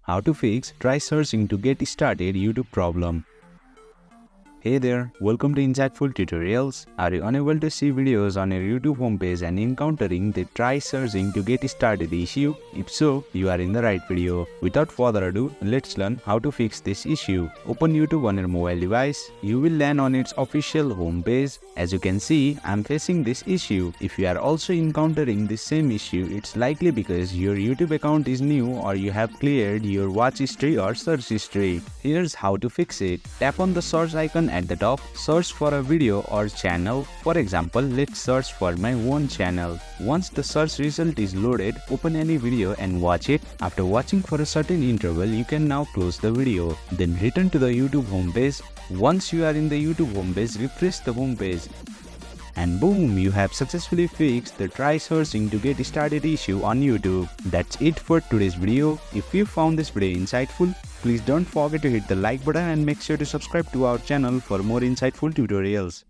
How to fix try searching to get started YouTube problem. Hey there, welcome to Insightful Tutorials. Are you unable to see videos on your YouTube homepage and encountering the try searching to get started issue? If so, you are in the right video. Without further ado, let's learn how to fix this issue. Open YouTube on your mobile device. You will land on its official homepage. As you can see, I'm facing this issue. If you are also encountering the same issue, it's likely because your YouTube account is new or you have cleared your watch history or search history. Here's how to fix it. Tap on the search icon at the top, search for a video or channel. For example, let's search for my own channel. Once the search result is loaded, open any video and watch it. After watching for a certain interval, you can now close the video. Then return to the YouTube homepage. Once you are in the YouTube homepage, refresh the homepage. And boom, you have successfully fixed the try searching to get started issue on YouTube. That's it for today's video. If you found this video insightful, please don't forget to hit the like button and make sure to subscribe to our channel for more insightful tutorials.